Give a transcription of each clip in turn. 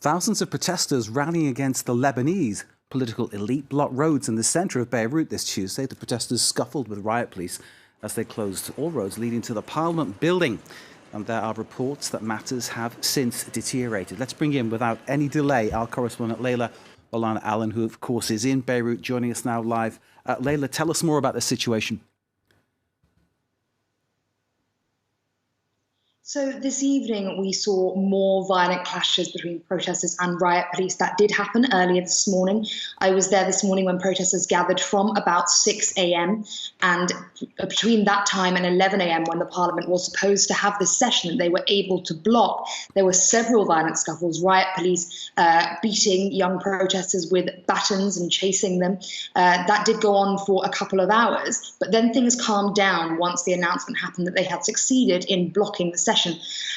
Thousands of protesters rallying against the Lebanese political elite blocked roads in the centre of Beirut this Tuesday. The protesters scuffled with riot police as they closed all roads leading to the Parliament building. And there are reports that matters have since deteriorated. Let's bring in, without any delay, our correspondent Layla Allen, who of course is in Beirut, joining us now live. Layla, tell us more about the situation. So this evening, we saw more violent clashes between protesters and riot police. That did happen earlier this morning. I was there this morning when protesters gathered from about 6 a.m. And between that time and 11 a.m., when the Parliament was supposed to have this session, they were able to block. There were several violent scuffles, riot police beating young protesters with batons and chasing them. That did go on for a couple of hours. But then things calmed down once the announcement happened that they had succeeded in blocking the session.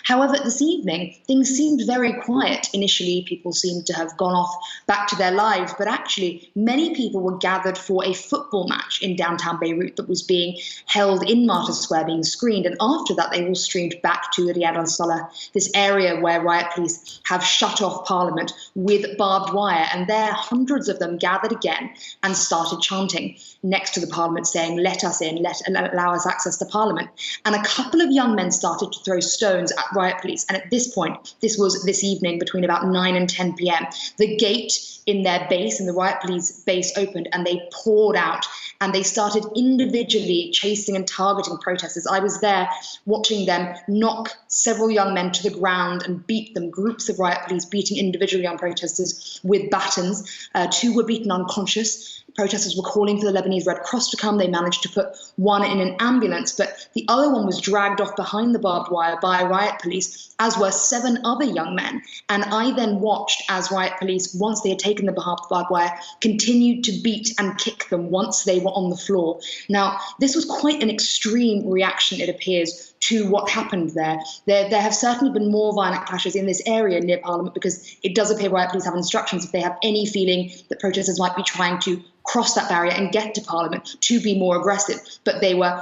However, this evening, things seemed very quiet. Initially, people seemed to have gone off back to their lives, but actually, many people were gathered for a football match in downtown Beirut that was being held in Martyrs Square, being screened. And after that, they all streamed back to Riyadh al-Salah, this area where riot police have shut off Parliament with barbed wire. And there, hundreds of them gathered again and started chanting next to the Parliament, saying, "Let us in, allow us access to Parliament." And a couple of young men started to throw stones at riot police. And at this point, this was this evening between about 9 and 10 p.m., the gate in their base, in the riot police base, opened and they poured out and they started individually chasing and targeting protesters. I was there watching them knock several young men to the ground and beat them, groups of riot police beating individual young protesters with batons. Two were beaten unconscious. Protesters were calling for the Lebanese Red Cross to come. They managed to put one in an ambulance, but the other one was dragged off behind the barbed wire by riot police, as were 7 other young men. And I then watched as riot police, once they had taken the barbed wire, continued to beat and kick them once they were on the floor. Now, this was quite an extreme reaction, it appears, to what happened there. There have certainly been more violent clashes in this area near Parliament, because it does appear riot police have instructions, if they have any feeling that protesters might be trying to cross that barrier and get to Parliament, to be more aggressive. But they were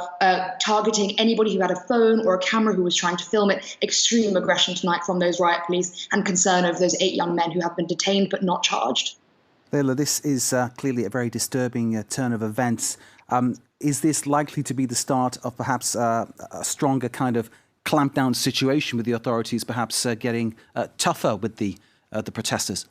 targeting anybody who had a phone or a camera who was trying to film it. Extreme aggression tonight from those riot police, and concern over those 8 young men who have been detained but not charged. Layla, this is clearly a very disturbing turn of events. Is this likely to be the start of perhaps a stronger kind of clampdown situation, with the authorities perhaps getting tougher with the protesters?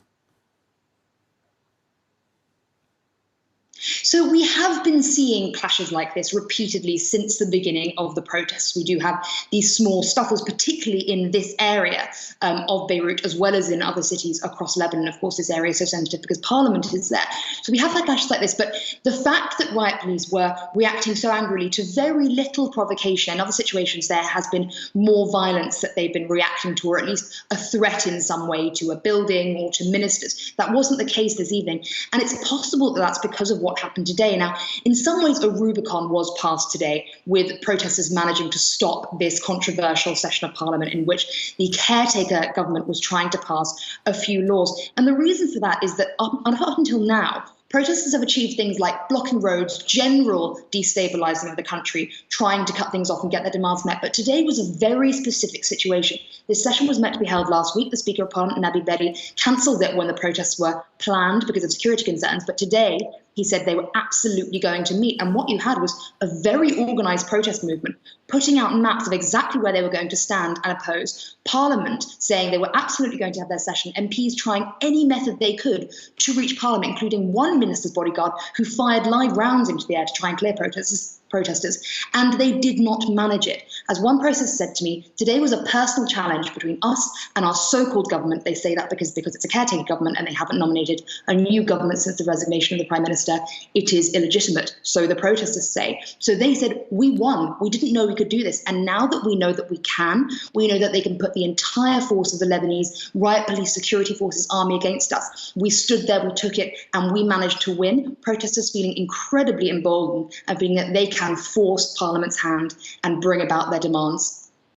So we have been seeing clashes like this repeatedly since the beginning of the protests. We do have these small scuffles, particularly in this area of Beirut, as well as in other cities across Lebanon. Of course, this area is so sensitive because Parliament is there. So we have had clashes like this. But the fact that riot police were reacting so angrily to very little provocation, in other situations there has been more violence that they've been reacting to, or at least a threat in some way to a building or to ministers. That wasn't the case this evening. And it's possible that that's because of what happened today. Now, in some ways, a Rubicon was passed today, with protesters managing to stop this controversial session of Parliament in which the caretaker government was trying to pass a few laws. And the reason for that is that up until now, protesters have achieved things like blocking roads, general destabilizing of the country, trying to cut things off and get their demands met. But today was a very specific situation. This session was meant to be held last week. The Speaker of Parliament, Nabi Berri, cancelled it when the protests were planned because of security concerns. But today, he said they were absolutely going to meet. And what you had was a very organised protest movement, putting out maps of exactly where they were going to stand and oppose. Parliament saying they were absolutely going to have their session. MPs trying any method they could to reach Parliament, including one minister's bodyguard who fired live rounds into the air to try and clear protesters, and they did not manage it. As one protester said to me, today was a personal challenge between us and our so-called government. They say that because it's a caretaker government and they haven't nominated a new government since the resignation of the Prime Minister. It is illegitimate, so the protesters say. So they said, we won. We didn't know we could do this. And now that we know that we can, we know that they can put the entire force of the Lebanese riot police, security forces, army against us. We stood there, we took it, and we managed to win. Protesters feeling incredibly emboldened and feeling that they can force Parliament's hand and bring about their demands.